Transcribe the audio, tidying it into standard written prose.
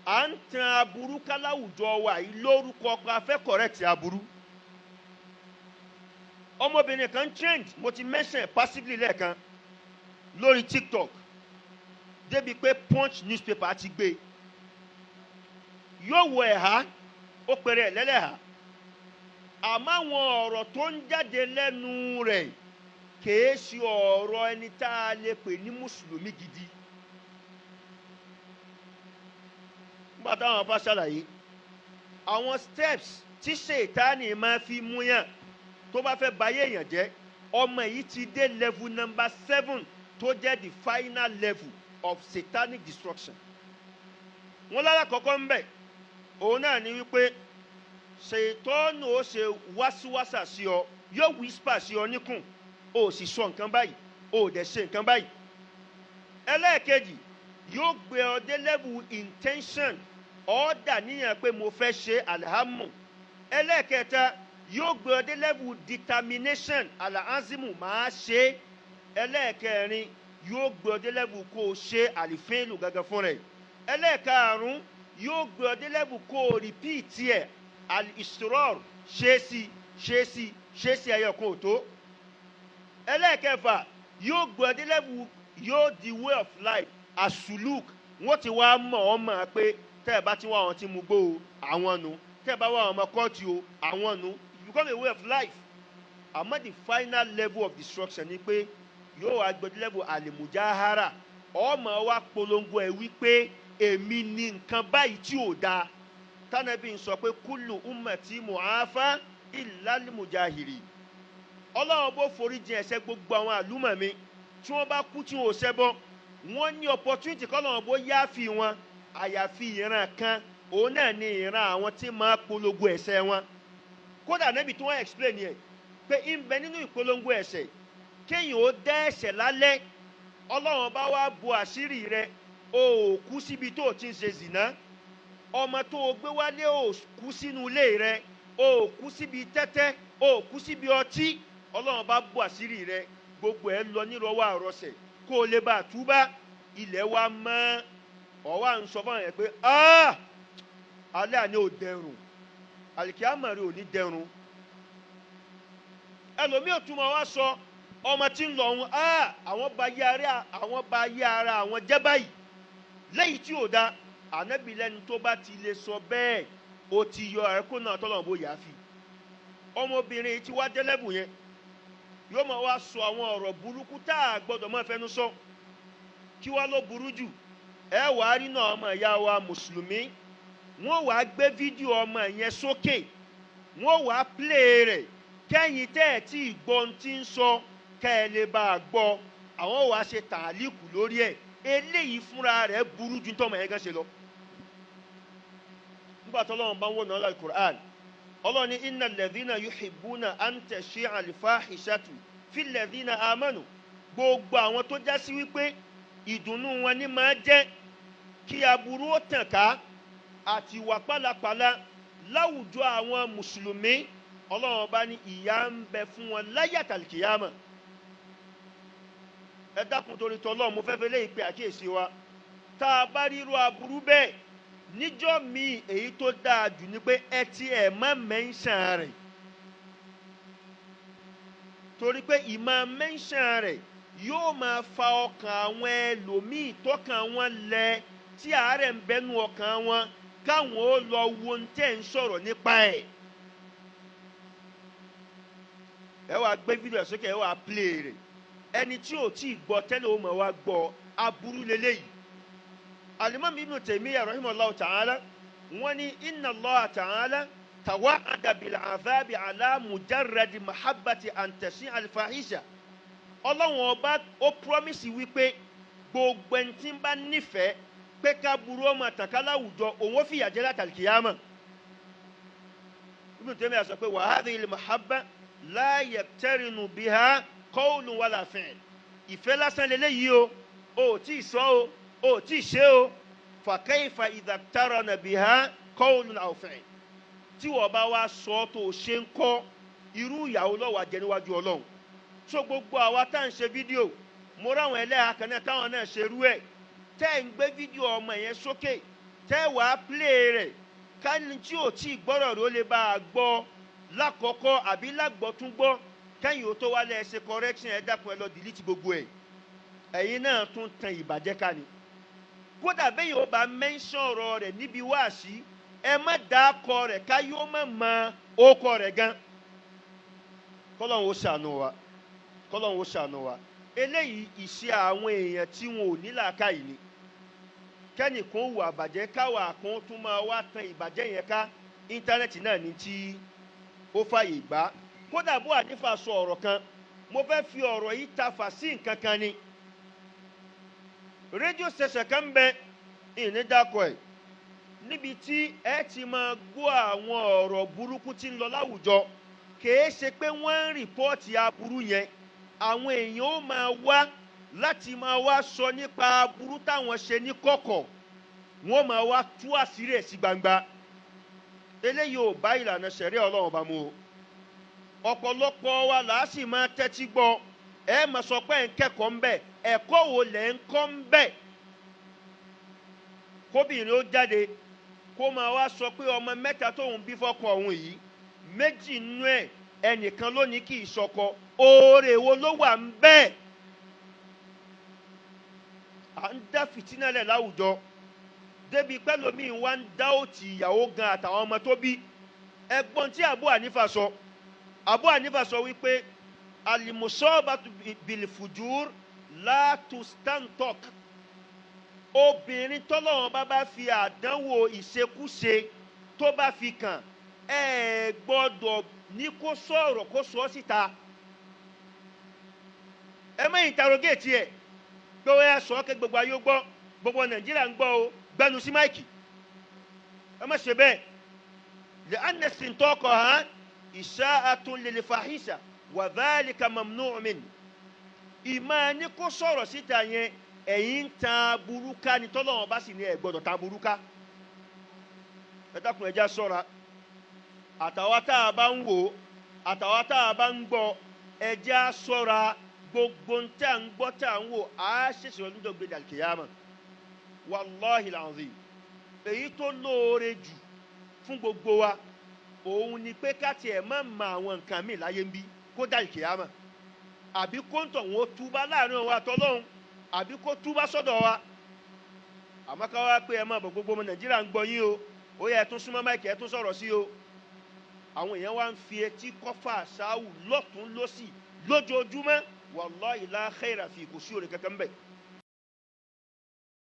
à ń tan aburú káláwùjọ wa yìí lórúkọ pé a fẹ́ correct aburú. ọmọbìnrin kan trend mo ti mention passively lẹ́ẹ̀kan lórí TikTok débi pé Punch newspaper ti gbé yóò wọ ẹ̀há ó pèrè ẹ̀ lẹ́lẹ́hà àmọ́ àwọn ọ̀rọ̀ tó ń jáde lẹ́nu rẹ̀ kìí ṣe ọ̀rọ̀ ẹni tá a lè pè ní mùsùlùmí gidi. nígbà táwọn bá ṣàlàyé àwọn steps tí ṣètánì máa fi mú yàn tó bá fẹ́ bayé èèyàn jẹ́ ọmọ yìí ti dé level number 7 tó jẹ́ the final level of satanic destruction. wọ́n lára kọ́kọ́ ń bẹ̀ òun náà ni wípé ṣètọ́nù ó ṣe wáṣíwáṣà sí ọ yóò whisper sí ọ níkùn ó sì sọ nǹkan báyìí ó dẹ̀ ṣe nǹkan báyìí. ẹlẹ́ẹ̀kejì yóò gbé ọ dé level intention ọ̀ọ́dà níyàn pé mo fẹ́ ṣe alhamu. ẹlẹ́ẹ̀kẹta yóò gbé ọ dé level determination alahazimu máa ṣe. ẹlẹ́ẹ̀kẹrin yóò gbé ọ dé level kó o ṣe àlìfẹ́lù gẹ́gẹ́ fún rẹ̀. ẹlẹ́ẹ̀karùn-ún yóò gbé ọ dé level kó o repeat ẹ̀ al-israr ṣe sí ẹyọkan ò tó. ẹlẹ́ẹ̀kẹfà yóò gbé ọ dé level yóò di way of life asuluk wọ́n ti wá mọ̀ ọ́ mọ̀ pé tẹ́ ẹ bá ti wá àwọn tí mo gbó o àwọn nu tẹ́ ẹ bá wá àwọn ọmọ kọ́ọ̀tì o àwọn nu it become a way of life. àmọ́ the final level of destruction ni pé yóò wá gbé ọ dé level alimujahara ọmọ wa polongo ẹ wípé èmi ní nǹkan báyìí tí ò dáa. tánàbí ń sọ pé kúlù ummati mu'afa illa al-mujahiri. ọlọ́run bó forí jìn ẹ̀ṣẹ̀ gbogbo àwọn àlùmọ̀ mi tí wọ́n bá kú tí wọ́n ò ṣẹbọ wọ́n ní opportunity kọ́lọ́run bó yááfì wọn àyàfi ìran kan òun náà ní ìran àwọn tí máa polongo ẹ̀ṣẹ̀ wọn. kódà níbi tí wọ́n explain yẹn pé ń bẹ nínú ìpolongo ẹ̀ṣẹ̀ kéèyàn ó dẹ́ ẹ̀ṣẹ̀ lálẹ́ ọlọ́run bá wá bo àṣírí rẹ̀ o ò kú síbi tó o ti ń ṣe zìnà ọmọ tó o gbé wálé o kú sínú ilé rẹ o kú síbi tẹ́tẹ́ o kú síbi ọtí ọlọ́run bá bọ́ àṣírí rẹ gbogbo ẹ lọ nírọ̀wọ́ àrọsẹ̀ kó o lè bá a túbá ilẹ̀ wa mọ́ ọ̀wá ń sọ fún àwọn yẹn pé alẹ́ àní ò dẹrùn àlìkíyàmọ̀ rẹ ò ní dẹrùn. ẹlòmíì ò túmọ̀ wá sọ ọmọ tí ń lọ ọ̀hún àwọn bá yé ara àwọn jẹ́ báyìí lẹ́yìn tí ò da ànábì lẹ́nu tó bá ti lè sọ bẹ́ẹ̀ ó ti yọ ẹ̀kọ́ náà tọ́lọ́run bó yáa fi. ọmọbìnrin tí wá délẹ́bù yẹn yóò máa wá sọ àwọn ọ̀rọ̀ burúkú tá a gbọ́dọ̀ máa fẹnu sọ kí wá ló burú jù ẹ wàá rí náà ọmọ ìyá wa mùsùlùmí wọ́n wàá gbé fídíò ọmọ yẹn sókè wọ́n wàá plé rẹ̀ kẹ́yìn tẹ́ ẹ̀ tí ìgbọ́n ti ń sọ kẹ́ ẹ lè bá a gbọ́ àwọn wàá ṣe tàlíkù lórí ẹ̀ eléyìí fúnra rẹ̀ burú ju tọ́mọ yẹn gan ṣe lọ. nígbà tó lọ́wọ́ bá ń wọ̀nà ọ̀la alukur'an ọlọ́run ní inna alladhina yuhibbuna an tashi'a al-fahishatu fil ladhina amanu gbogbo àwọn tó já sí wípé ìdùnnú wọn ní máa jẹ́ kí aburú ó tàn ká àti ìwà pálapàla láwùjọ àwọn mùsùlùmí ọlọ́run bá ní ìyà ń bẹ fún wọn láyé àtàlìkìyàmọ̀. ẹ dákun torí tọ́lọ́ mo fẹ́ fẹ́ lé ìpè àkíyèsí wa tá a bá ríru aburú bẹ́ẹ̀ níjọ́ míì èyí tó dáa jù ni pé ẹ ti ẹ̀ má mẹ́ńṣàn rẹ̀ torí pé ìmọ̀ mẹ́ńṣàn rẹ̀ yóò máa fa ọkàn àwọn ẹlòmíì tọ́kàn wọn lẹ tí àárẹ̀ ń bẹnu ọkàn wọn káwọn ó lọ wo ń tẹ̀ ń sọ̀rọ̀ nípa ẹ̀. ẹ wá gbé fídíò ẹ̀ sókè ẹ wá play rẹ̀ ẹni tí ò tí ì gbọ́ tẹ́lẹ̀ ó máa wá gbọ́ aburú lélẹ́yìí. Al-Imam Ibn Taymiyyah rahimahullahu ta'ala wọ́n ní inna Allah ta'ala tawa'ada bil azabi ala mujarradi mahabbati an tashi'a al-fahisha. Ọlọ́run ọba ó promise wípé gbogbo ẹni tí ń bá nífẹ̀ẹ́ pé ká burú ọmọ àtàkà láwùjọ òun ó fìyà jẹ látàlìkìyàmọ̀. Ibn Taymiyyah sọ pé wa hadhihi al-mahabba la yaqtarinu biha qawlun wala fi'l. ìfẹ́ lásán lélẹ́yìí o ò tí ì sọ o ò tí ì ṣe o fa kayfa idha iqtarana biha qawlun aw fi'l. tí wọ́n bá wá sọ tó ṣe ń kọ́ irú ìyàwó lọ́wọ́ àjẹ́ níwájú Ọlọ́run. so gbogbo àwa tá à ń ṣe fídíò mo ráwọn ẹlẹ́yà kan náà táwọn náà ṣe rú ẹ̀ tẹ́ ń gbé fídíò ọmọ yẹn sókè tẹ́wàá play rẹ̀ kání tí ò tí gbọ́rọ̀ ló lè bá a gbọ́ lákọ̀ọ́kọ́ àbí lágbọ́túngbọ́ kẹ́yìn ó tó wálé ẹ ṣe correction ẹ dákun ẹ lọ delete gbogbo ẹ̀ ẹ̀yin náà tún tan ìbàjẹ́ ká ni kódà bẹ́yìn ó bá mention ọ̀rọ̀ rẹ̀ níbi wáàsí ẹ má dá akọ rẹ̀ ká yóò má mọ ókọ rẹ̀ gan kọ́lọ́hún ó ṣàánú wa kọ́lọ́hún ó ṣàánú wa eléyìí ìṣe àwọn èèyàn tí wọn ò ní làákàyè ni kẹ́nìkan wù àbàjẹ́ káwa kan tún máa wá tan ìbàjẹ́ yẹn ká íńtánẹ́ẹ̀tì náà ní tí ó fàyè gbà kódà bó ànífà sọ ọ̀rọ̀ kan mo fẹ́ fi ọ̀rọ̀ yìí tafà sí nǹkan kan ni rédíò ṣẹ̀ṣẹ̀ kan ń bẹ ìní dákọ̀ ẹ̀ níbi tí ẹ ti máa gbọ́ àwọn ọ̀rọ̀ burúkú tí ń lọ láwùjọ kìí ṣe pé wọ́n ń rìpọ́ọ̀tì aburú yẹn àwọn èèyàn ó máa wá láti máa wá sọ nípa aburú táwọn ṣe ní kọ̀kọ̀ wọ́n máa wá tú àṣírí ẹ̀ sí gbangba eléyìí ò bá ìlànà ṣẹ̀rí Ọlọ́run bá mu o ọ̀pọ̀lọpọ̀ wa là á sì máa tẹ́tí gbọ́ ẹ máa sọ pé ẹ̀ ń kẹ́kọ̀ọ́ ń bẹ̀ ẹ̀kọ́ wo lẹ̀ ń kọ́ ń bẹ̀ kóbìnrin ó jáde kó máa wá sọ pé ọmọ mẹ́ta tóun bí fọ́kọ òun yìí méjì nínú ẹ̀ ẹnìkan ló ní kì í sọkọ oore wo ló wà ń bẹ́ẹ̀ à ń dá fìtínà lẹ̀ láwùjọ débi pẹ́lòmíì wá ń dá òtì ìyàwó gan àtàwọn ọmọ tó bí ẹgbọ́n tí Abu Hanifa sọ Abu Hanifa sọ wípé alimusabatu bilfujur la tustantok obìnrin tọ́lọ́wọ́n bá fi àdánwò ìṣekúṣe tó bá fi kàn ẹ gbọ́dọ̀ ní kó sọ̀rọ̀ kó sọ síta ẹ má interrogate ẹ pé ó yẹ sọ kí gbogbo ayé gbọ́ gbogbo Nàìjíríà ń gbọ́ o gbẹnu sí máìkì ẹ má ṣe bẹ́ẹ̀ lè anẹ́sìn tọkọ̀ hàn isha'atun lil fahisha wa dhalika mamnu'un min ìmọ̀ ní kó sọ̀rọ̀ síta yẹn ẹ̀yin ń tan burúkú ni tọ́lọ́wọ́n bá sì ní ẹ gbọ́dọ̀ tan burúkú ẹ dákun ẹja ṣọ́ra àtàwọn tá a bá ń wò àtàwọn tá a bá ń gbọ́ ẹja ṣọ́ra gbogbo ń tà ń gbọ́ tà ń wò á ṣèṣe ọdún tó gbé dàlkìyàmà wàláhì làǹzì èyí tó lóore jù fún gbogbo wa òun ni pé ká tiẹ̀ má ma àwọn nǹkan míì láyé ń bí kó dàlkìyàmà àbí kó ń tọ̀ wọ́n túbá láàrin òun àtọ́lọ́hún àbí kó túbá sọ́dọ̀ wa àmọ́ ká wá pé ẹ má bọ̀ gbogbo ọmọ Nàìjíríà ń gbọ́ yín o ó yẹ ẹ tún súnmọ́ máìkì ẹ tún sọ̀rọ̀ sí o àwọn èèyàn wá ń fi etí kọ́fà ṣáwù lọ́tún lọ́sì lójoojúmọ́ wallahi la khaira fi kò sí òrè kankan bẹ́ẹ̀